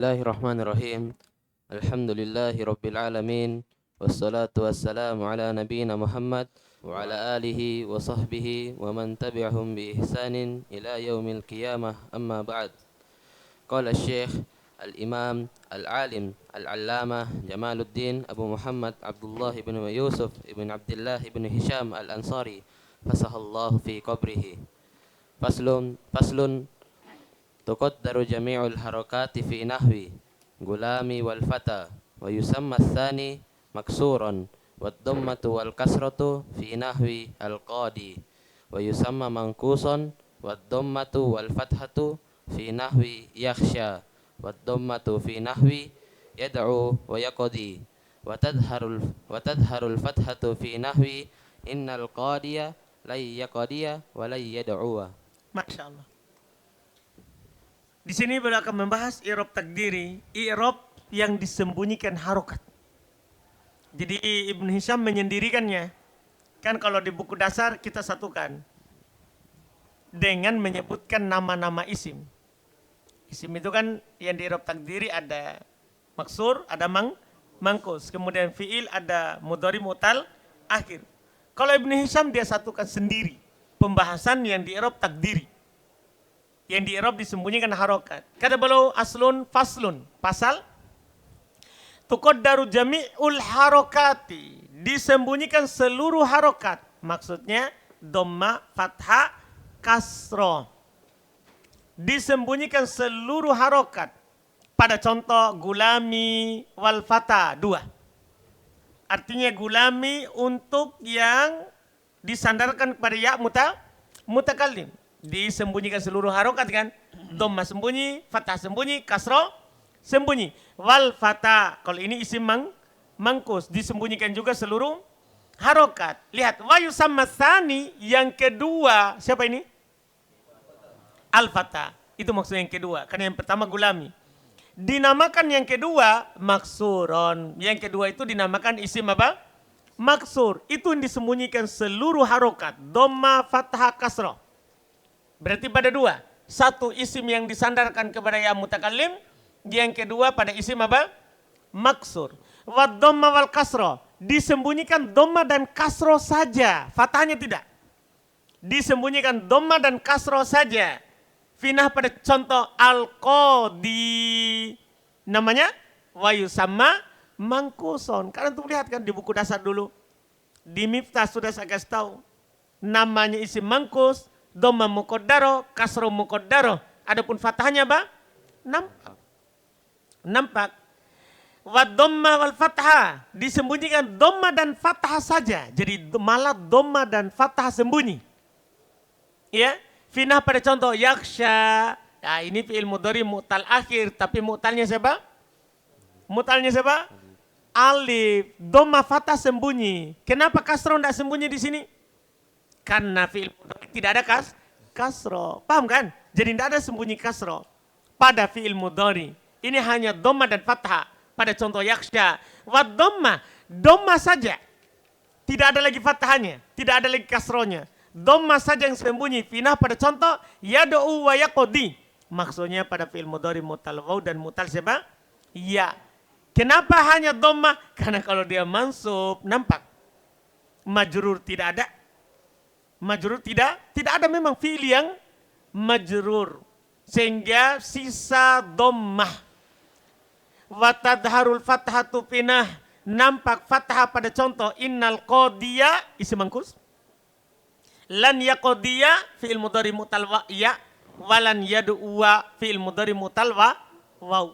Bismillahirrahmanirrahim. Alhamdulillahi rabbil alamin. Wassalatu wassalamu ala nabiyyina Muhammad wa ala alihi wa sahbihi wa man tabi'ahum bi ihsanin ila yaumil qiyamah. Amma ba'd. Qala Syekh Al-Imam Al-Alim Al-Allamah Jamaluddin Abu Muhammad Abdullah ibn Yusuf ibn Abdullah ibn Hisham Al-Ansari fasahallahu fi qabrihi. Faslun tuqaddaru jami'ul harakati fi nahwi gulami wal fata wa yusamma tsani maksuran wad dhammatu wal kasratu fi nahwi al qadi wa yusamma manqusan wad dhammatu wal fathatu fi nahwi yakhsha wad dhammatu fi nahwi yad'u wa yaqdi wa tadharul fathatu fi nahwi innal qadiya lay yaqdiya wa lay yad'u. Masya Allah. Di sini beliau akan membahas i'rab takdiri, i'rab yang disembunyikan harokat. Jadi Ibn Hisham menyendirikannya. Kan kalau di buku dasar kita satukan dengan menyebutkan nama-nama isim. Isim itu kan yang di i'rab takdiri ada maksur, ada mangkus. Kemudian fi'il ada mudhari mutal akhir. Kalau Ibn Hisham dia satukan sendiri pembahasan yang di i'rab takdiri. Yang di i'rab disembunyikan harokat. Kata beliau aslun faslun. Pasal tuqaddaru jami'ul harokati. Disembunyikan seluruh harokat. Maksudnya dhamma, fathah, kasroh. Disembunyikan seluruh harokat. Pada contoh gulami wal fata. Dua. Artinya gulami untuk yang disandarkan kepada ya mutakallim. Disembunyikan seluruh harokat kan. Dhamma sembunyi, fathah sembunyi, kasroh sembunyi. Wal fata, kalau ini isim mangkus, disembunyikan juga seluruh harokat. Lihat, wa yusamma tsani, yang kedua, siapa ini? Al fata, itu maksudnya yang kedua. Karena yang pertama gulami. Dinamakan yang kedua maksuron. Yang kedua itu dinamakan isim apa? Maksur. Itu yang disembunyikan seluruh harokat. Dhamma, fathah, kasroh. Berarti pada dua. Satu isim yang disandarkan kepada ya mutakallim. Yang kedua pada isim apa? Maksur. Wad dhamma wal kasroh. Disembunyikan dhamma dan kasroh saja. Fathahnya tidak. Disembunyikan dhamma dan kasroh saja. Finah pada contoh al-qadi. Namanya wa yusamma mangkuson. Kalian tuh lihat kan di buku dasar dulu. Di Miftah sudah saya kasih tahu. Namanya isim mangkus. Dhamma muqaddaro, kasro muqaddaro. Adapun fathahnya apa? Nampak. Wa dhamma wal fathah. Disembunyikan dhamma dan fathah saja. Jadi malah dhamma dan fathah sembunyi. Ya. Finah pada contoh yaksha. Ya, ini fi'il mudhari mu'tal akhir. Tapi mu'talnya siapa? Mu'talnya siapa? Alif. Dhamma fathah sembunyi. Kenapa kasro tidak sembunyi di sini? Karena fi'il mudhari tidak ada kasro. Paham kan? Jadi tidak ada sembunyi kasro pada fi'il mudhari. Ini hanya dhamma dan fathah. Pada contoh yaksha. Wa dhamma saja. Tidak ada lagi fathahnya. Tidak ada lagi kasronya. Dhamma saja yang sembunyi. Finah pada contoh yad'u wa yaqdi. Maksudnya pada fi'il mudhari mutal waw dan mutal siapa? Ya. Kenapa hanya dhamma? Karena kalau dia mansub nampak. Majrur tidak ada. Majrur tidak ada memang fi'il yang majrur. Sehingga sisa dhammah. Wa tadharul fathatu pinah. Nampak fathah pada contoh innal qadiya isim mangkus. Lan yaqdiya fi'il mudhari mutal wa ya. Walan yad'uwa fi'il mudhari mutal wa waw.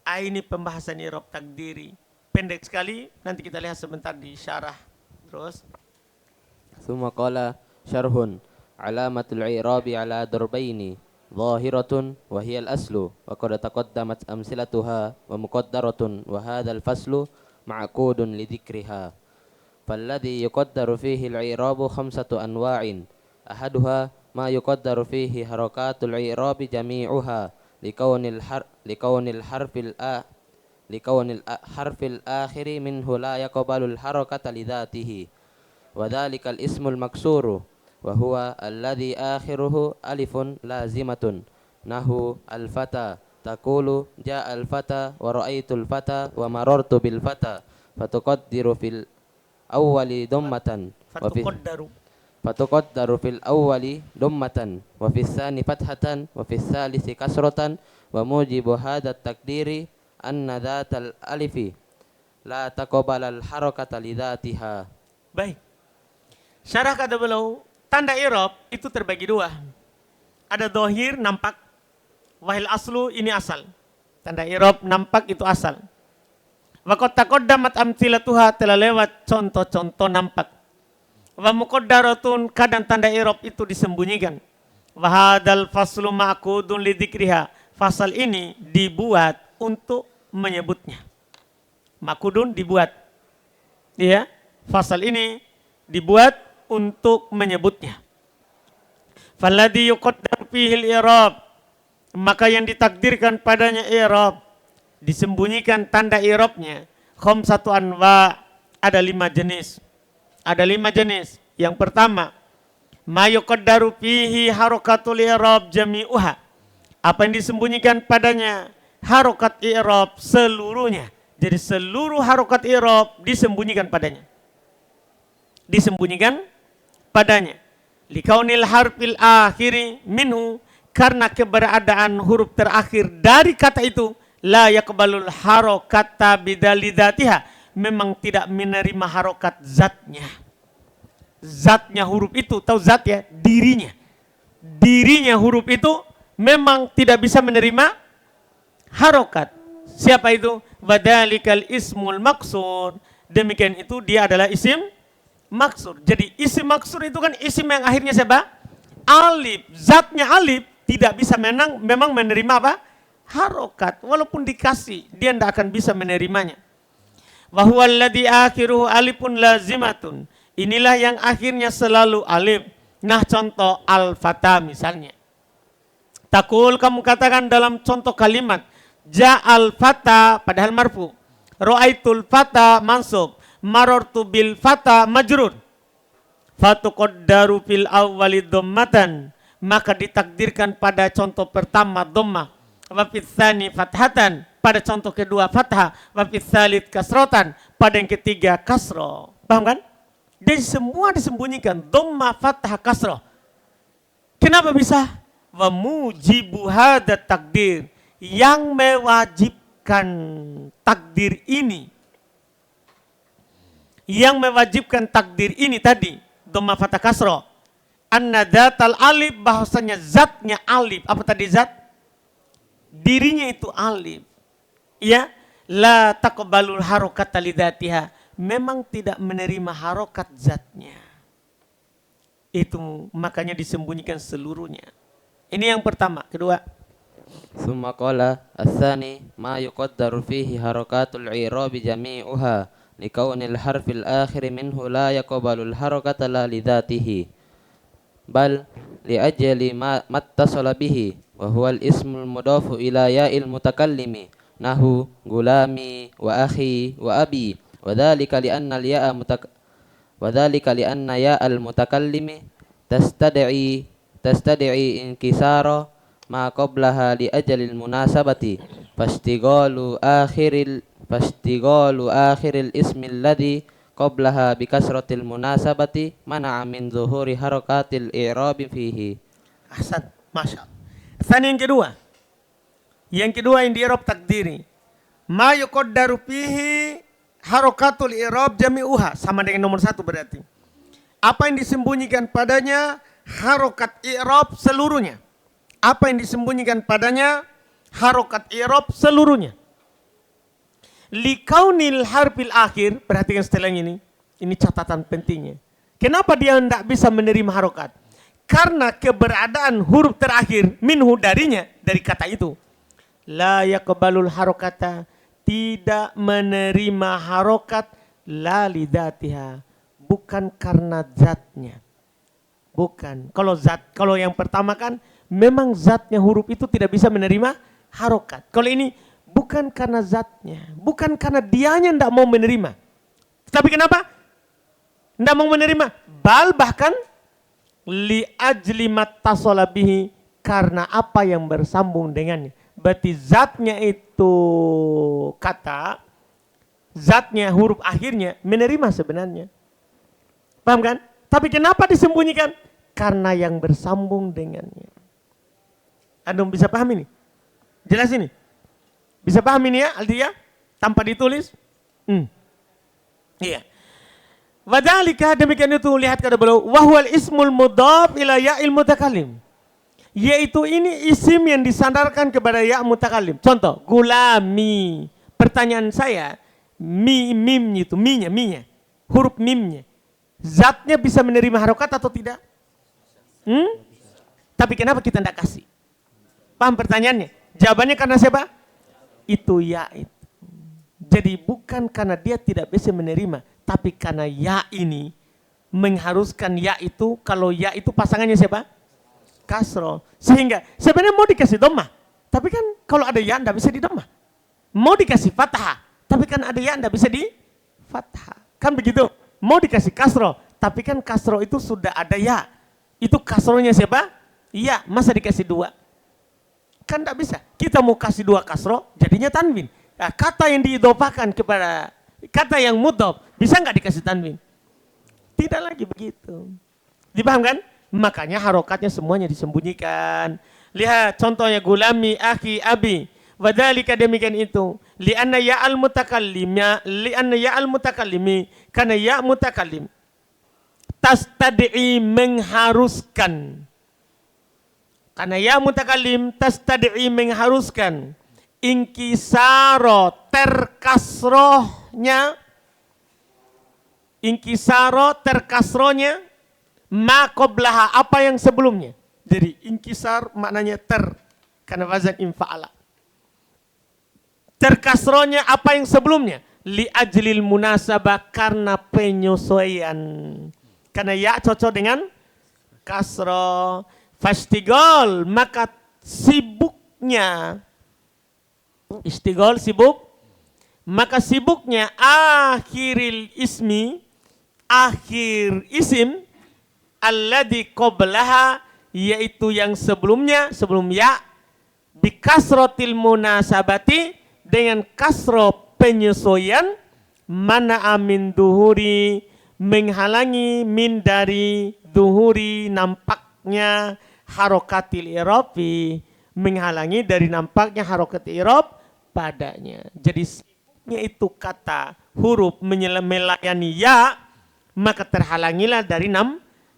Ini pembahasan i'rab takdiri. Pendek sekali, nanti kita lihat sebentar di syarah. Terus ثم قال شرح علامة الإعراب على ضربين ظاهرة وهي الأصل وقد تقدمت أمثلتها ومقدرة وهذا الفصل معقود لذكرها. فالذي يقدر فيه الإعراب 5 أنواع. أحدها ما يقدر فيه حركات الإعراب جميعها لكون الحرف الآخر منه لا يقبل الحركة لذاته. وذلك الاسم المكسور وهو الذي آخره ألف لازمة نحو الفتى taqulu ja'al fata wa ra'aitul fata wa marartu bil fata fatuqaddiru fil awwali dhammatan wa fi Fatuqaddaru. fatuqaddaru fil awwali dhammatan wa fi tsani fathatan wa fi tsalisi kasratan wa mujibu hadha takdiri anna dhatal alifi la taqabalal harakata lidzatiha. Baik. Syarah kata beliau, tanda i'rab itu terbagi dua. Ada dohir, nampak. Wahil aslu, ini asal. Tanda i'rab nampak itu asal. Wa qad taqaddamat amthilatuha, telah lewat contoh-contoh nampak. Wa muqaddaratun, kadang tanda i'rab itu disembunyikan. Wa hadzal faslu ma'qudun lidzikriha. Fasal ini dibuat untuk menyebutnya. Ma'qudun dibuat. Ya, fasal ini dibuat untuk menyebutnya. Falladhi yuqaddar fihi al-i'rab, maka yang ditakdirkan padanya i'rab, disembunyikan tanda i'rabnya, khamsatu anwa, ada 5 jenis. Ada 5 jenis. Yang pertama, ma yuqaddaru fihi harakatul i'rab jami'uha, apa yang disembunyikan padanya harokat i'rab seluruhnya. Jadi seluruh harokat i'rab disembunyikan padanya. Disembunyikan padanya. Likaunil harfil akhiri minhu, karena keberadaan huruf terakhir dari kata itu, la yaqbalul harokata bidalidatiha, memang tidak menerima harokat zatnya. Zatnya huruf itu, tahu zat ya, dirinya. Dirinya huruf itu memang tidak bisa menerima harokat. Siapa itu? Wadalikal ismul maksud. Demikian itu dia adalah isim maksud. Jadi isim maksud itu kan isim yang akhirnya siapa? Alif. Zatnya alif tidak bisa memang menerima apa? Harokat. Walaupun dikasih, dia tidak akan bisa menerimanya. Wa huwa alladhi akhiruhu alifun lazimatun. Inilah yang akhirnya selalu alif. Nah contoh al-fata misalnya. Takul, kamu katakan dalam contoh kalimat, ja'al fata padahal marfu, ra'aitul fata mansub, marartu bil fata majrur. Fatuqaddaru fil awwali dhammatan, maka ditakdirkan pada contoh pertama dhammah, wa fits tsani fathatan, pada contoh kedua fathah, wa fits tsalits kasratan, pada yang ketiga kasrah. Paham kan? Jadi semua disembunyikan, dhammah, fathah, kasrah. Kenapa bisa? Wa mujibu hadza takdir, yang mewajibkan takdir ini, yang mewajibkan takdir ini tadi, dhamma fathah kasrah, anna dzatal alif, bahwasanya zatnya alif. Apa tadi zat? Dirinya itu alif. Ya, la taqbalul harokata lidzatiha, memang tidak menerima harokat zatnya. Itu makanya disembunyikan seluruhnya. Ini yang pertama. Kedua, Summa qala ats-tsani ma yuqaddaru fihi harakatul i'rabi jami'uha likaunil harfil akhir minhu la yaqbalul harakata la lidzatihi bal li ajli ma mattasala bihi wa huwa al-ismul mudafu ila ya'il mutakallimi nahu gulami wa akhi wa abi wa dzalika li anna ya'al mutakallimi tastad'i inkisara ma qablaha li ajalil munasabati fastighalu akhiril ismi alladhi qablaha bi kasratil munasabati mana'a min zuhuri harakatil i'rabi fihi. ahsan, masya Allah. Tani yang kedua. Yang kedua yang di-i'rab takdiri. Ma yuqaddaru fihi harakatul i'rab jami'uha, sama dengan nomor 1 berarti. Apa yang disembunyikan padanya harokat i'rab seluruhnya. Apa yang disembunyikan padanya harokat i'rab seluruhnya. Likaunil harfil akhir, perhatikan setelah ini catatan pentingnya. Kenapa dia tidak bisa menerima harokat? Karena keberadaan huruf terakhir minhu darinya, dari kata itu. La yaqbalul harokata, tidak menerima harokat la lidzatiha, bukan karena zatnya. Bukan. Kalau yang pertama kan memang zatnya huruf itu tidak bisa menerima harokat. Kalau ini bukan karena zatnya, bukan karena dianya tidak mau menerima. Tapi kenapa? Tidak mau menerima. Bahkan li ajli mattasala bihi, karena apa yang bersambung dengannya. Berarti zatnya itu kata, zatnya huruf akhirnya menerima sebenarnya. Paham kan? Tapi kenapa disembunyikan? Karena yang bersambung dengannya. Antum bisa paham ini? Jelas ini? Bisa paham ini ya, Aldia? Tanpa ditulis? Iya. Wadhalika, demikian itu, lihat kata beliau, wahwal ismul mudhaf ila ya'il mutakallim. Yaitu ini isim yang disandarkan kepada ya' mutakallim. Contoh, gulami. Pertanyaan saya, mimnya itu, minya, huruf mimnya. Zatnya bisa menerima harokat atau tidak? Tapi kenapa kita tidak kasih? Paham pertanyaannya? Jawabannya karena siapa? Itu ya itu. Jadi bukan karena dia tidak bisa menerima, tapi karena ya ini mengharuskan ya itu, kalau ya itu pasangannya siapa? Kasro. Sehingga sebenarnya mau dikasih dhammah, tapi kan kalau ada ya tidak bisa di dhammah. Mau dikasih fathah, tapi kan ada ya tidak bisa di fathah. Kan begitu? Mau dikasih kasro, tapi kan kasro itu sudah ada ya. Itu kasronya siapa? Iya, masa dikasih dua? Kan tidak bisa. Kita mau kasih dua kasro, jadinya tanwin. Nah, kata yang diidhofakan kepada kata yang mudhof, bisa nggak dikasih tanwin? Tidak lagi begitu. Dipahamkan? Makanya harokatnya semuanya disembunyikan. Lihat contohnya gulami, akhi, abi. Wadhalika demikian itu. Lianna ya'al mutakallimi. Karena ya' mutakallim. Tastadi'i mengharuskan. Karena ya' mutakallim tastadi'i mengharuskan. Inkisaro terkasrohnya. Inkisaro terkasrohnya. Ma qoblaha, apa yang sebelumnya. Jadi inkisar maknanya karena wazan infa'ala. Terkasronya apa yang sebelumnya. Li ajlil munasabah, karena penyesuaian. Karena ya cocok dengan kasro. Fastigol, maka sibuknya. Istigol, sibuk. Maka sibuknya akhiril ismi, akhir isim. Alladhi qoblaha, yaitu yang sebelumnya, sebelum ya, bikasrotil munasabati, dengan kasro penyesuaian, mana amin duhuri, menghalangi min dari duhuri nampaknya harokatil irobi, menghalangi dari nampaknya harokat irob padanya. Jadi sibuknya itu kata huruf melayani ya, maka terhalangilah dari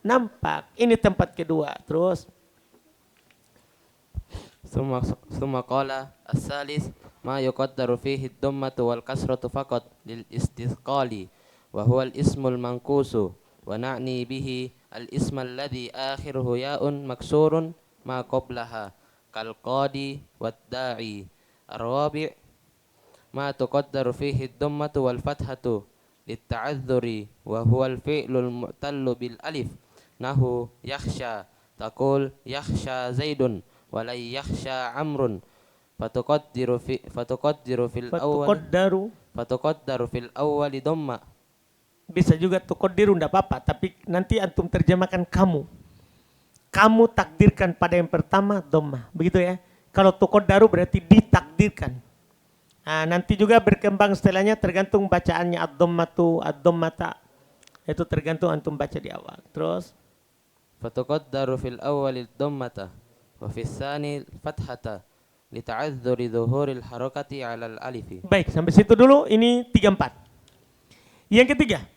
nampak. Ini tempat kedua. Terus ثم قال الثالث ما يقدر فيه الضمة والكسرة فقط للاستثقال وهو الاسم المنقوص ونعني به الاسم الذي آخره ياء مكسور ما قبلها كالقاضي والداعي. الرابع ما تقدر فيه الضمة والفتحة للتعذر وهو الفعل المعتل بالألف نحو يخشى تقول يخشى زيد ولا يخشى عمرو فتقدر في الأول ضمة. Bisa juga tuqaddiru, enggak apa-apa, tapi nanti antum terjemahkan kamu. Kamu takdirkan pada yang pertama dhammah, begitu ya. Kalau tuqaddaru berarti ditakdirkan. Nah, nanti juga berkembang setelahnya tergantung bacaannya ad-dhammatu, ad-dhammata. Itu tergantung antum baca di awal. Terus فتقدر في الأول الضمة وفي الثاني الفتحة لتعذر ظهور الحركة على الألف. Baik, sampai situ dulu. Ini 3-4. Yang ketiga,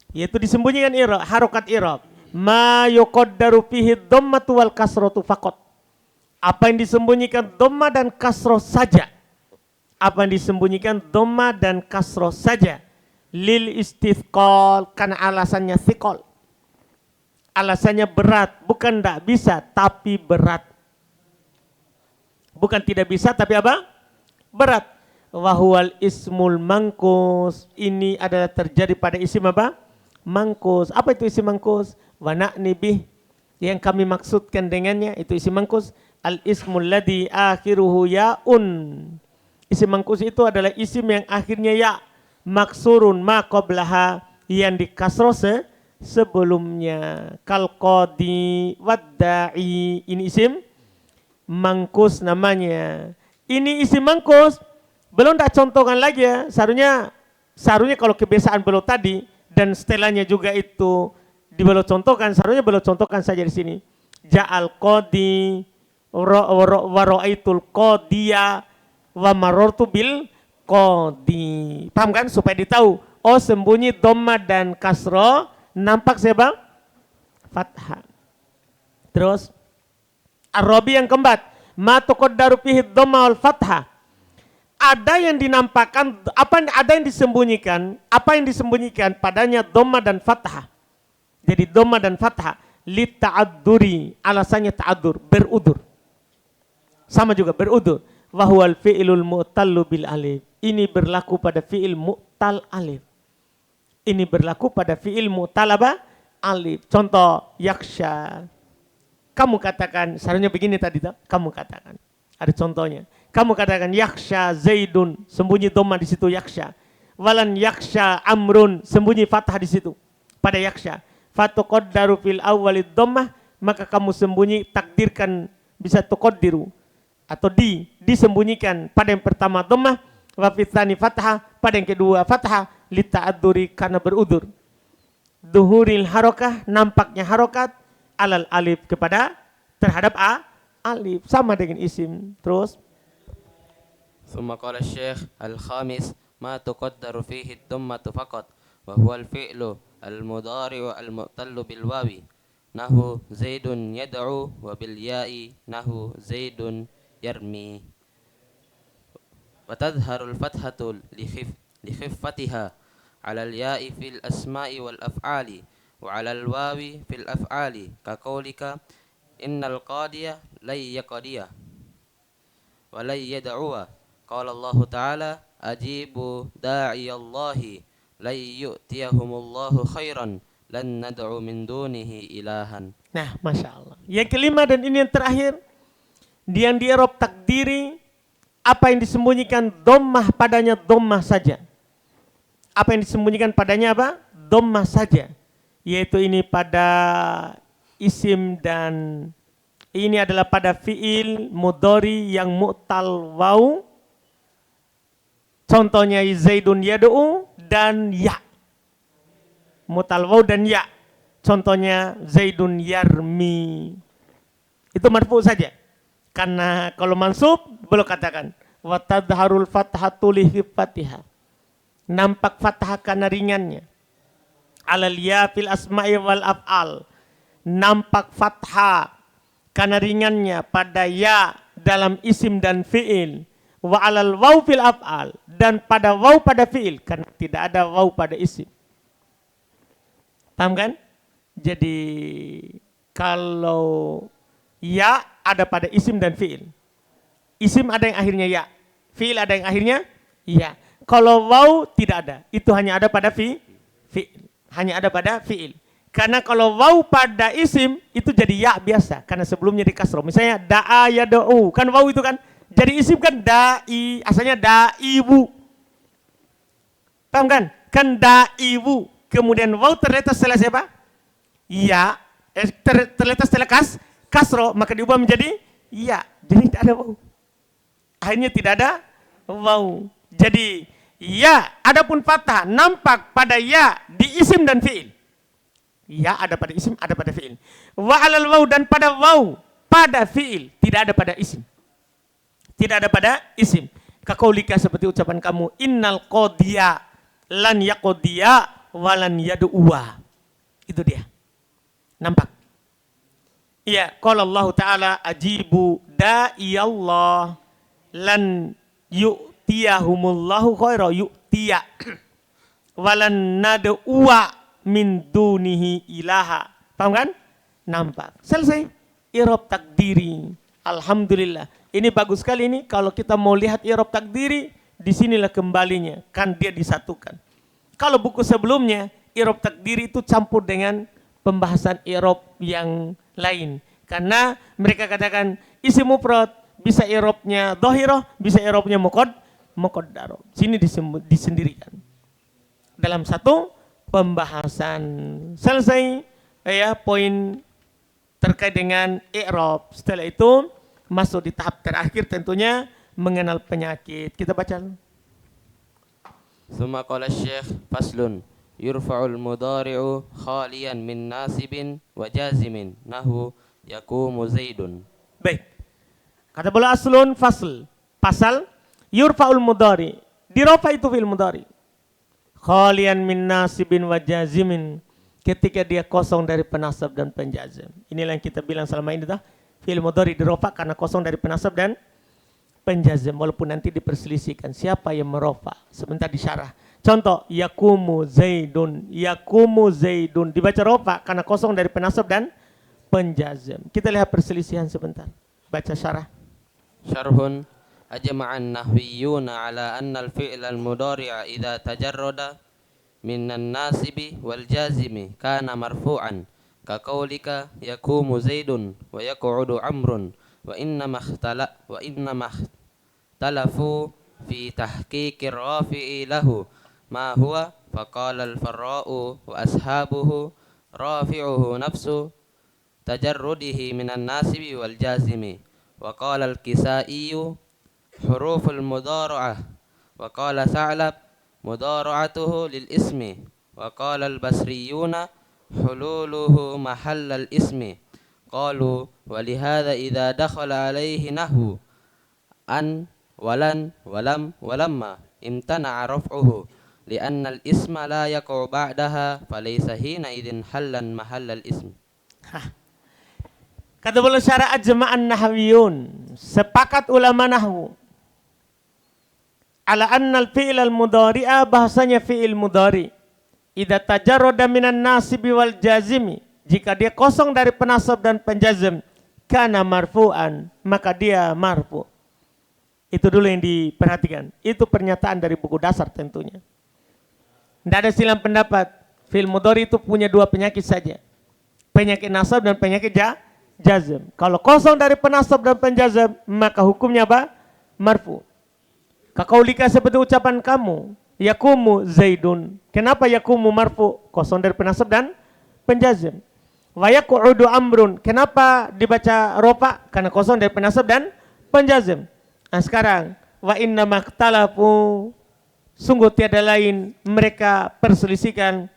yaitu disembunyikan harokat i'rab. Ma yuqaddaru fihi dhammatu wal kasratu faqat. Apa yang disembunyikan dhamma dan kasroh saja. Apa yang disembunyikan dhamma dan kasroh saja. Lil istithqal, karena alasannya thiqal. Alasannya berat, bukan tidak bisa, tapi berat. Bukan tidak bisa, tapi apa? Berat. Wahual ismul mangkus. Ini adalah terjadi pada isim apa? Mangkus. Apa itu isim mangkus? Wa na'ni bih. Yang kami maksudkan dengannya, itu isim mangkus. Al ismul ladhi akhiruhu ya'un. Isim mangkus itu adalah isim yang akhirnya ya. Maksurun ma qablaha, yang dikasroh sebelumnya. Kal qadi wadda'i, ini isim mangkus namanya. Ini isim mangkus, belum tak contohkan lagi ya. Seharusnya kalau kebiasaan belum tadi dan setelahnya juga itu belum contohkan, seharusnya belum contohkan saja di sini. Ja'al qadi wa ra'aitul qadiya wa marartu bil qadi. Paham kan? Supaya ditahu. Oh, sembunyi dhamma dan kasro, nampak siapa? Fathah. Terus Ar-Rabi yang keempat, ma tuqaddaru fihi dhamma wal fathah. Ada yang dinampakkan, ada yang disembunyikan, apa yang disembunyikan padanya dhamma dan fathah. Jadi dhamma dan fathah li ta'adduri, alasannya ta'addur, berudur. Sama juga berudur. Wa huwal fi'lul mu'tallu bil alif. Ini berlaku pada fi'il mu'tal alif. Ini berlaku pada fi'il mu'tal apa? Alif. Contoh yaksha. Kamu katakan, seharusnya begini tadi, kamu katakan. Ada contohnya. Kamu katakan yaksha Zaidun, sembunyi dhamma di situ yaksha. Walan yaksha Amrun, sembunyi fathah di situ pada yaksha. Fatuqaddaru fil awwalid dhammah, maka kamu sembunyi takdirkan, bisa tuqaddiru atau disembunyikan pada yang pertama dhammah, wa fitsani fathah, pada yang kedua fathah, li ta'adduri, karena berudur. Duhuril harokah, nampaknya harokat, alal alif, kepada terhadap alif, sama dengan isim. Terus ثم قال الشيخ الخامس ما تقدر فيه الضمة فقط وهو الفعل المضارع المعتل بالواو نحو زيد يدعو وبالياء نحو زيد يرمي وتظهر الفتحة لخفتها على الياء في الأسماء والأفعال وعلى الواو في الأفعال كقولك إن القاضي لن يقضي ولن يدعو قال الله تعالى أجيبوا داعي الله لن يؤتيهم الله خيرا لن ندعو من دونه إلها. Nah, Masya Allah. Yang kelima dan ini yang terakhir, yang di i'rab takdiri, apa yang disembunyikan dhammah padanya dhammah saja. Apa yang disembunyikan padanya apa? Dhammah saja. Yaitu ini pada isim dan ini adalah pada fi'il mudhari yang mu'tal waw. Contohnya Zaidun yad'u dan ya. Mu'tal waw dan ya. Contohnya Zaidun yarmi. Itu marfu saja. Karena kalau mansub boleh katakan wa tadharul fathatu li khifatiha. Nampak fathah karena ringannya. Alal ya fil asma'i wal af'al. Nampak fathah karena ringannya pada ya dalam isim dan fi'il. Wa alal waw fil af'al, dan pada waw pada fi'il, karena tidak ada waw pada isim. Paham kan? Jadi kalau ya ada pada isim dan fi'il. Isim ada yang akhirnya ya, fi'il ada yang akhirnya ya. Kalau waw tidak ada, itu hanya ada pada fi'il. Hanya ada pada fi'il. Karena kalau waw pada isim itu jadi ya biasa, karena sebelumnya di kasroh. Misalnya da'a yada'u, kan waw itu kan. Jadi isim kan da'i, asalnya da'ibu. Paham kan? Kan da'ibu. Kemudian waw terletak setelah siapa? Ya. Terletak setelah kasro, maka diubah menjadi ya. Jadi tidak ada waw. Akhirnya tidak ada waw. Jadi ya, adapun fathah nampak pada ya di isim dan fi'il. Ya ada pada isim, ada pada fi'il. Wa alal waw, dan pada waw pada fi'il, tidak ada pada isim. Tidak ada pada isim. Kaqaulika, seperti ucapan kamu, innal qadiya lan yaqdiya walan yad'uwa. Itu dia. Nampak? Iya, qala Allah Ta'ala ajibu da'iyallah lan yu'tiyahumullahu khaira yu'tiya walan nad'uwa min dunihi ilaha. Paham kan? Nampak. Selesai. I'rab takdiri. Alhamdulillah. Ini bagus sekali ini kalau kita mau lihat i'rab takdiri, disinilah kembalinya, kan dia disatukan. Kalau buku sebelumnya i'rab takdiri itu campur dengan pembahasan i'rab yang lain. Karena mereka katakan isim mufrad bisa i'rabnya dhahirah, bisa i'rabnya muqaddarah. Sini disendirikan. Dalam satu pembahasan. Selesai ya poin terkait dengan i'rab. Setelah itu masuk di tahap terakhir tentunya mengenal penyakit. Kita baca. ثم قال الشيخ فصل يرفع المضارع خاليا من ناصب وجازم نحو يقوم زيد. Baik. Kata beliau aslun fasl. Pasal yurfa'ul mudhari. Dirofa itu fi'il mudhari. Khalian min nasibin wa jazimin. Ketika dia kosong dari penasab dan penjazim. Inilah yang kita bilang selama ini dah. Fi'il mudhari dirofa karena kosong dari penasab dan penjazim. Walaupun nanti diperselisihkan siapa yang merofa. Sebentar disyarah. Contoh, yakumu zaidun. Yakumu zaidun. Dibaca rofa karena kosong dari penasab dan penjazim. Kita lihat perselisihan sebentar. Baca syarah. شرح أجمع النحويون على أن الفعل المضارع إذا تجرد من الناصب والجازم كان مرفوعا كقولك يقوم زيد ويقعد عمرو وإنما اختلفوا في تحقيق الرافع له ما هو فقال الفراء وأصحابه رافعه نفس تجرده من الناصب والجازم وقال الكسائي حروف المضارعة وقال ثعلب مضارعته للاسم وقال البصريون حلوله محل الاسم قالوا ولهذا إذا دخل عليه نحو أن ولن ولم ولما امتنع رفعه لأن الاسم لا يقع بعدها فليس حينئذ حلا محل الاسم. Kata beliau syara ajma'an nahwiyun. Sepakat ulama nahwu. Ala annal fi'il al-mudhari'a bahasanya fi'il mudhari. Idza tajarrada minan nasibi wal jazimi. Jika dia kosong dari penasab dan penjazm. Kana marfu'an. Maka dia marfu'. Itu dulu yang diperhatikan. Itu pernyataan dari buku dasar tentunya. Tidak ada silang pendapat. Fi'il mudhari itu punya dua penyakit saja. Penyakit nasab dan penyakit jazm. Kalau kosong dari penasab dan penjazm, maka hukumnya apa? Marfu. Kakaulika seperti ucapan kamu, yakumu zaidun. Kenapa yakumu marfu? Kosong dari penasab dan penjazm. Wa yaqudu amrun. Kenapa dibaca rofa? Karena kosong dari penasab dan penjazm. Nah sekarang, wa inna makhtalafu. Sungguh tiada lain mereka perselisihkan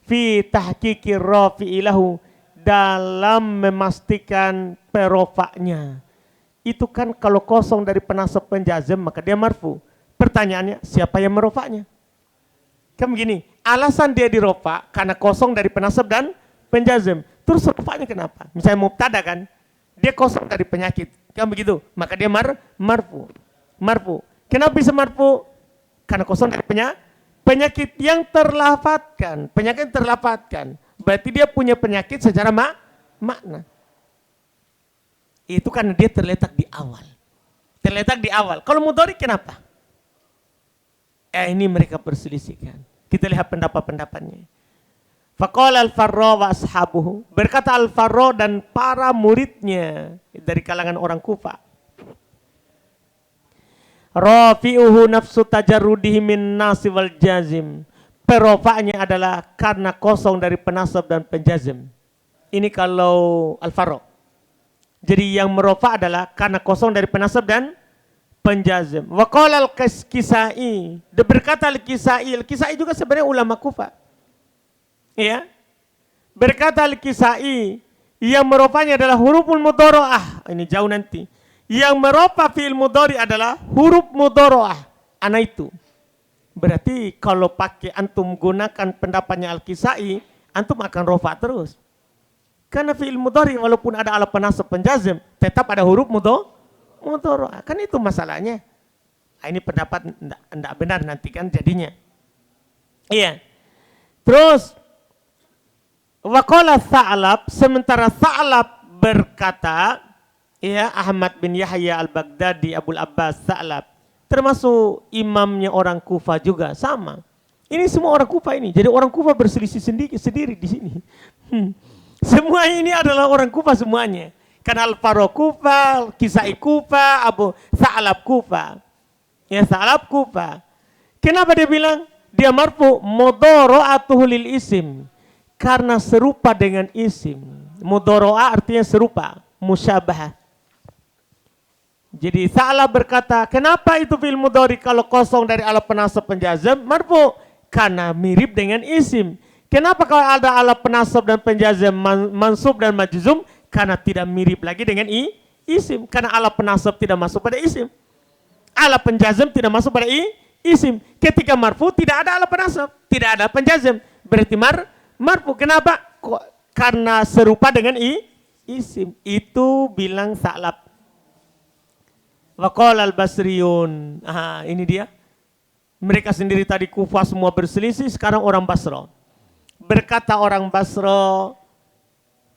fi tahqiqir rafi'i lahu. Dalam memastikan perofaknya. Itu kan kalau kosong dari penasab penjazm maka dia marfu. Pertanyaannya siapa yang merofaknya? Kan begini, alasan dia dirofa karena kosong dari penasab dan penjazm. Terus rofaknya kenapa? Misalnya mubtada kan, dia kosong dari penyakit. Kan begitu, maka dia marfu. Marfu. Kenapa bisa marfu? Karena kosong dari penyakit yang terlafadzkan. Penyakit yang terlafadzkan. Berarti dia punya penyakit secara makna. Itu karena dia terletak di awal. Terletak di awal. Kalau mudhari kenapa? Ini mereka perselisihkan. Kita lihat pendapat-pendapatnya. Faqala al-Farra wa ashabuhu. Berkata al-Farra dan para muridnya dari kalangan orang Kufa. Rafi'uhu nafsu tajarrudihi min nasi wal jazim. Perofaknya adalah karena kosong dari penasab dan penjazm. Ini kalau al-Farra. Jadi yang merofa adalah karena kosong dari penasab dan penjazm. Wa qala al-Kisai. Berkata al-Kisai. Al-Kisai juga sebenarnya ulama Kufa. Ya. Berkata al-Kisai. Yang merofanya adalah huruful mudhara'ah. Ini jauh nanti. Yang merofa fi'il mudhari adalah huruf mudhara'ah. Ana itu. Berarti kalau pakai antum gunakan pendapatnya Al-Kisai, antum akan rofa terus. Karena fi'il mudhari walaupun ada ala penasab penjazm, tetap ada huruf mudhari. Kan itu masalahnya. Ini pendapat tidak benar nanti kan jadinya. Iya. Terus waqala Tha'lab, sementara Tha'lab berkata, ya Ahmad bin Yahya al-Baghdadi Abul Abbas Tha'lab, termasuk imamnya orang Kufa juga sama. Ini semua orang Kufa ini. Jadi orang Kufa berselisih sendiri di sini. Semua ini adalah orang Kufa semuanya. Karena Al-Farra Kufa, Kisai Kufa, Abu Tha'lab Kufa. Ya Tha'lab Kufa. Kenapa dia bilang? Dia marfu mudhara'atuhu lil isim. Karena serupa dengan isim. Mudhara'a artinya serupa, musyabah. Jadi Sa'lab berkata, kenapa itu fi'il mudhari kalau kosong dari alat penasab penjazam marfu? Karena mirip dengan isim. Kenapa kalau ada alat penasab dan penjazam mansub dan majzum? Karena tidak mirip lagi dengan isim. Karena alat penasab tidak masuk pada isim. Alat penjazam tidak masuk pada isim. Ketika marfu tidak ada alat penasab, tidak ada penjazam. Berarti marfu. Kenapa? Karena serupa dengan isim. Itu bilang Sa'lab. Waqala al-Basriyun. Ini dia. Mereka sendiri tadi Kufah semua berselisih, sekarang orang Basra. Berkata orang Basra,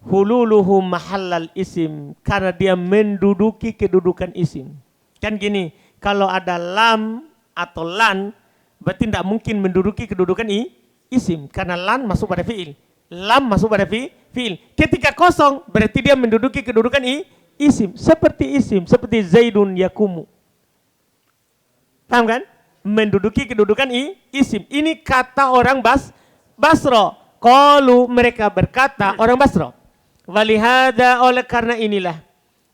hululuhu mahallal isim, karena dia menduduki kedudukan isim. Kan gini, kalau ada lam atau lan, berarti tidak mungkin menduduki kedudukan isim, karena lan masuk pada fi'il. Lam masuk pada fi'il. Ketika kosong, berarti dia menduduki kedudukan isim, seperti isim, seperti Zaidun yakumu. Paham kan? Menduduki kedudukan isim. Ini kata orang Basra. Qalu, mereka berkata orang Basra. Walihada, oleh karena inilah.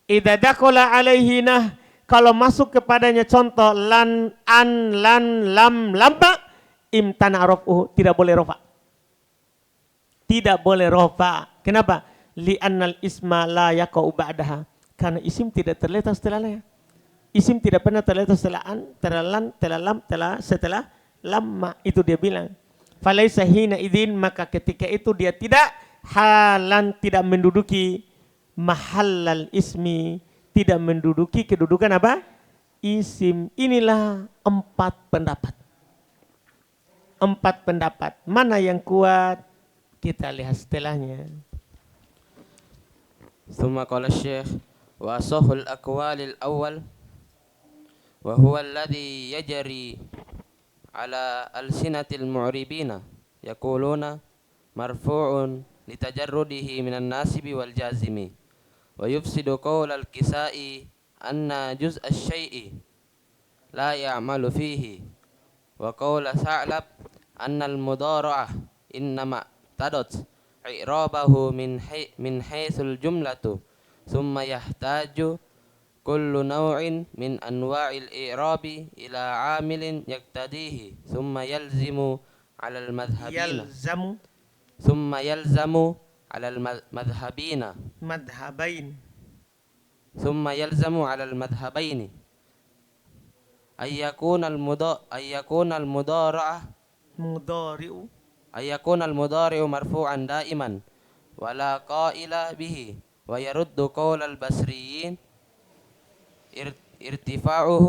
Idza dakhala alaihi nah, kalau masuk kepadanya contoh lan, an, lan, lam, lamma, imtana raf'uhu, tidak boleh rafa. Tidak boleh rafa. Kenapa? Li'annal isma la yaqa'u ba'daha. Karena isim tidak terletak setelahnya. Isim tidak pernah terletak setelah an, setelah lan, setelah lam, setelah lamma. Itu dia bilang. Falaisa hina idzin, maka ketika itu dia tidak halan, tidak menduduki mahallal ismi, tidak menduduki kedudukan apa? Isim. Inilah 4 pendapat. 4 pendapat. Mana yang kuat? Kita lihat setelahnya. ثم قال الشيخ وأصح الأقوال الأول وهو الذي يجري على ألسنة المعربين يقولون مرفوع لتجرده من الناسب والجازم ويفسد قول الكساء أن جزء الشيء لا يعمل فيه وقول ثعلب أن المضارعة إنما اقتضت إعرابه من حيث الجملة ثم يحتاج كل نوع من أنواع الإعراب إلى عامل يقتضيه ثم يلزم على المذهبين أن يكون المضارع مرفوعا دائما ولا قائل به ويرد قول البصريين ارتفاعه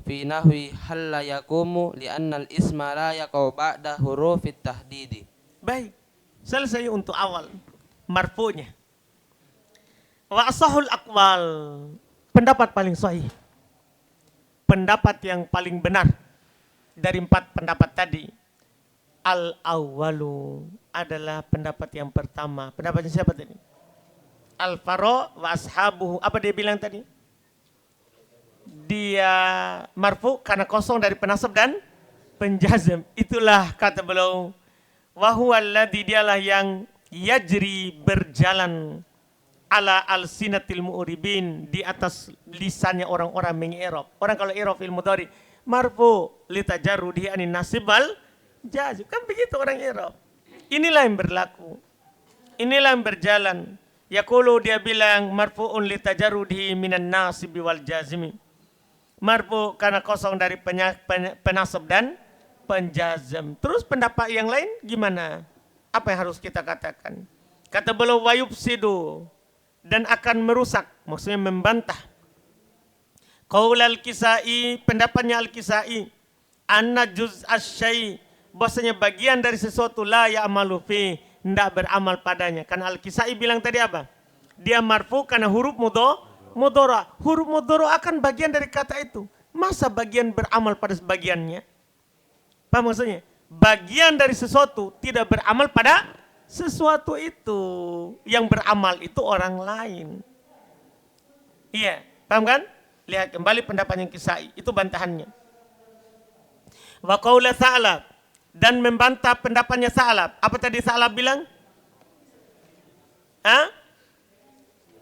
في نحو هل يقوم لأن الاسم لا يقع بعد حروف التحديد. Baik, selesai untuk awal marfu'nya. Wa asahul aqwal, pendapat paling sahih, pendapat yang paling benar dari 4 pendapat tadi. Al-awwalu adalah pendapat yang pertama. Pendapatnya siapa tadi? Al-Faro wa ashabuhu. Apa dia bilang tadi? Dia marfu karena kosong dari penasab dan penjazam. Itulah kata beliau, wa huwa alladhi, dialah yang yajri, berjalan, ala alsinatil mu'ribin, di atas lisannya orang-orang mengi'rab. Orang kalau i'rab fil mudhari marfu litajarrudihi anin nasib wal jazm. Kan begitu orang i'rab. Inilah yang berlaku. Inilah yang berjalan. Yaqulu, dia bilang marfu'un litajarrudihi minan nasib wal jazmi. Marfu karena kosong dari penasab dan penjazam. Terus pendapat yang lain gimana? Apa yang harus kita katakan? Kata beliau wa yufsidu, dan akan merusak, maksudnya membantah. Qaul al-Kisai, pendapatnya al-Kisai, anna juz asy-syai, bahwasanya bagian dari sesuatu la ya'malu fi, tidak beramal padanya. Karena al-Kisai bilang tadi apa? Dia marfu karena huruf mudhara. Huruf mudhara akan bagian dari kata itu. Masa bagian beramal pada sebagiannya? Paham maksudnya? Bagian dari sesuatu tidak beramal pada sesuatu itu. Yang beramal itu orang lain. Iya, paham kan? Lihat kembali pendapat yang Kisai, itu bantahannya. Wa qaula Sa'lab, dan membantah pendapatnya Sa'lab. Apa tadi Sa'lab bilang?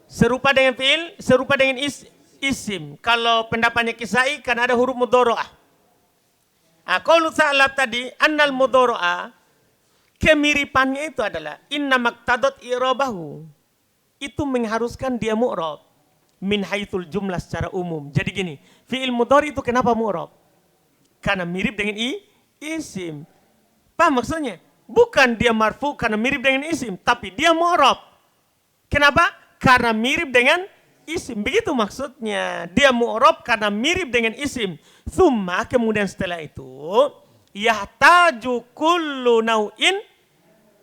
Serupa dengan fi'il, serupa dengan isim. Kalau pendapatnya Kisai kan ada huruf mudhoro'ah. Qaulu Sa'lab tadi, annal mudhoro'ah, kemiripannya itu adalah inna maktadot i'rabahu. Itu mengharuskan dia mu'rab. Min haitsul jumlah secara umum. Jadi gini, fi'il mudhari itu kenapa mu'rab? Karena mirip dengan isim. Paham maksudnya? Bukan dia marfu karena mirip dengan isim, tapi dia mu'rab. Kenapa? Karena mirip dengan isim. Begitu maksudnya. Dia mu'rab karena mirip dengan isim. Thumma, kemudian setelah itu, yahtaju kullu nau'in,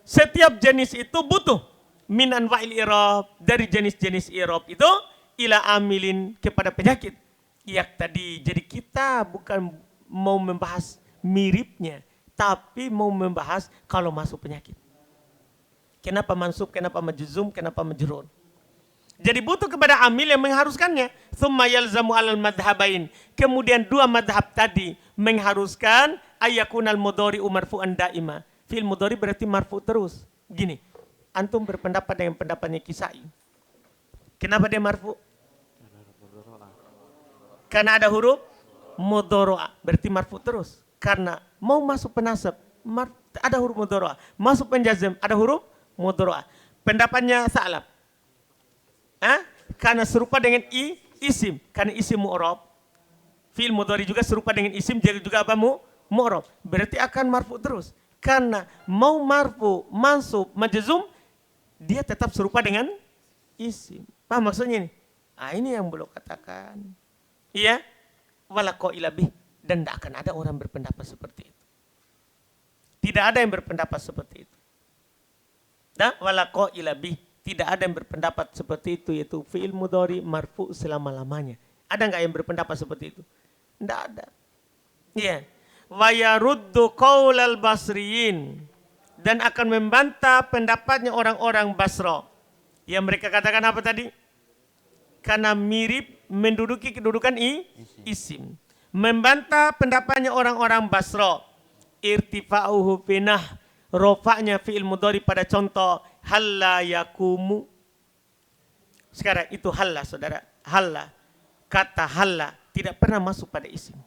setiap jenis itu butuh min anwa'il i'rab, dari jenis-jenis i'rab itu ila amilin, kepada penyakit. Tadi. Jadi kita bukan mau membahas miripnya, tapi mau membahas kalau masuk penyakit. Kenapa mansub, kenapa majzum, kenapa majrur. Jadi butuh kepada amil yang mengharuskannya. Tsumma yalzamu alal madhhabain. Kemudian dua madhab tadi mengharuskan ayakunal mudhari'u marfu'an daima. Fi'il mudhari berarti marfu terus. Gini, antum berpendapat dengan pendapatnya Kisai. Kenapa dia marfu? Karena ada huruf mudhari'ah, berarti marfu terus. Karena mau masuk penasab, ada huruf mudhari'ah. Masuk penjazm, ada huruf mudhari'ah. Pendapatnya Sa'lab. Karena serupa dengan isim, karena isim mu'rab. Fi'il mudhari juga serupa dengan isim, jadi juga apa mu'rab. Berarti akan marfu terus. Karena mau marfu, mansub, majzum, dia tetap serupa dengan isim. Paham maksudnya ini? Ini yang belum katakan. Iya, wala qaila bih, dan tidak akan ada orang berpendapat seperti itu. Tidak ada yang berpendapat seperti itu. Wala qaila bih. Tidak ada yang berpendapat seperti itu, yaitu fi'il mudhari marfu selama-lamanya. Ada nggak yang berpendapat seperti itu? Tidak ada. Iya. Wa yaruddu qaulal basriyin, dan akan membantah pendapatnya orang-orang Basra. Yang mereka katakan apa tadi? Karena mirip menduduki kedudukan isim. Membantah pendapatnya orang-orang Basra. Irtifa'uhu pinah, rofa'nya fi'il mudhari pada contoh halla yakumu. Sekarang itu halla, saudara. Halla. Kata halla tidak pernah masuk pada isim.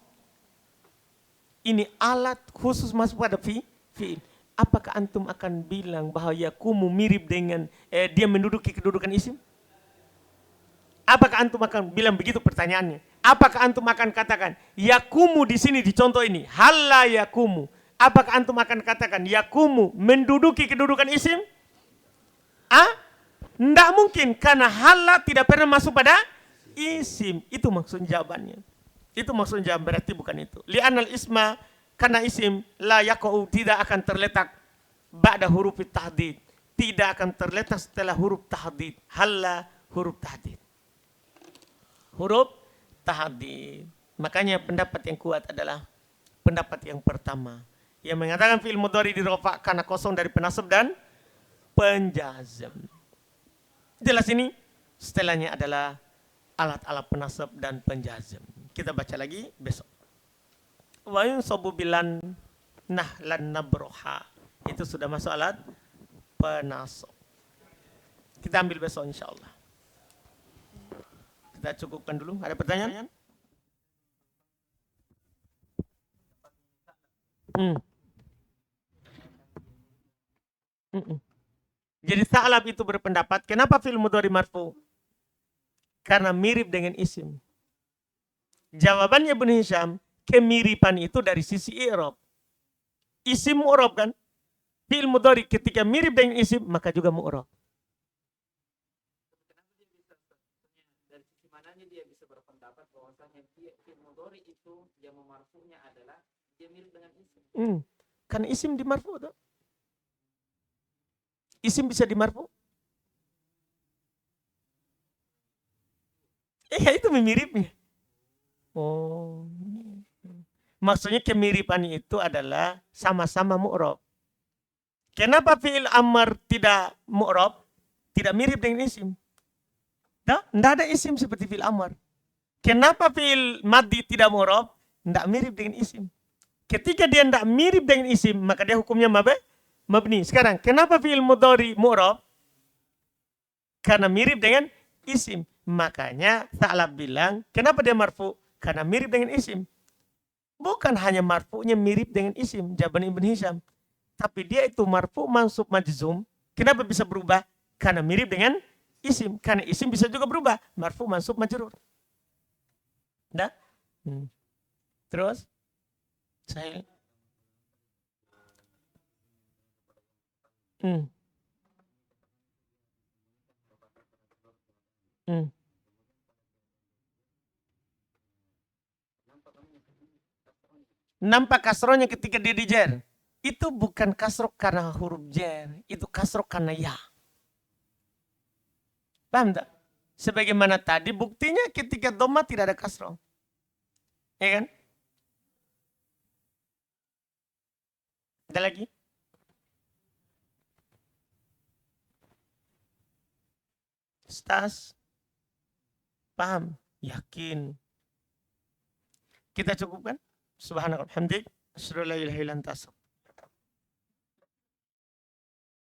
Ini alat khusus masuk pada fi'il. Apakah antum akan bilang bahwa yakumu mirip dengan dia menduduki kedudukan isim? Apakah antum akan bilang begitu pertanyaannya? Apakah antum akan katakan yakumu di sini di contoh ini halla yakumu? Apakah antum akan katakan yakumu menduduki kedudukan isim? Tidak mungkin, karena halla tidak pernah masuk pada isim. Itu maksud jawabannya. Itu maksud jawab, berarti bukan itu. Li'anal isma, karena isim la yaqa'u, tidak akan terletak ba'da huruf tahdid. Tidak akan terletak setelah huruf tahdid. Halla huruf tahdid. Huruf tahdid. Makanya pendapat yang kuat adalah pendapat yang pertama, yang mengatakan fi'il mudhari dirofa karena kosong dari penasab dan penjazm. Jelas ini? Setelahnya adalah alat-alat penasab dan penjazm. Kita baca lagi besok. Wa yunsabu bilan nahlan nabroha. Itu sudah masuk alat penasab. Kita ambil besok insyaallah. Kita cukupkan dulu. Ada pertanyaan? Jadi Sa'lab itu berpendapat, kenapa fi'il mudhari marfu? Karena mirip dengan isim. Jawabannya Ibnu Hisham, kemiripan itu dari sisi i'rab. Isim mu'rab kan? Fi'il mudhari ketika mirip dengan isim, maka juga mu'rab. Dari sisi mananya dia bisa berpendapat bahwasanya fi'il mudhari itu yang marfu'nya adalah dia mirip dengan isim. Karena isim dimarfu tuh. Isim bisa dimarfu? Itu miripnya. Oh. Maksudnya kemiripan itu adalah sama-sama mu'rab. Kenapa fi'il amr tidak mu'rab? Tidak mirip dengan isim. Tidak ada isim seperti fi'il amr. Kenapa fi'il maddi tidak mu'rab? Tidak mirip dengan isim. Ketika dia tidak mirip dengan isim, maka dia hukumnya mabni. Sekarang, kenapa fi'il mudhari mu'rab? Karena mirip dengan isim. Makanya Tha'lab bilang, kenapa dia marfu? Karena mirip dengan isim. Bukan hanya marfu'nya mirip dengan isim, jawaban Ibn Hisham. Tapi dia itu marfu' mansub majzum. Kenapa bisa berubah? Karena mirip dengan isim. Karena isim bisa juga berubah. Marfu' mansub majrur. Dah? Terus? Sahil? Hmm. Hmm. Nampak kasrohnya ketika dia dijer. Itu bukan kasroh karena huruf jer. Itu kasroh karena ya. Paham tak? Sebagaimana tadi buktinya ketika dhamma tidak ada kasroh. Ya kan? Ada lagi? Stas? Paham? Yakin? Kita cukupkan? Subhanallah. Alhamdulillah. Asyhadu an la ilaha illa anta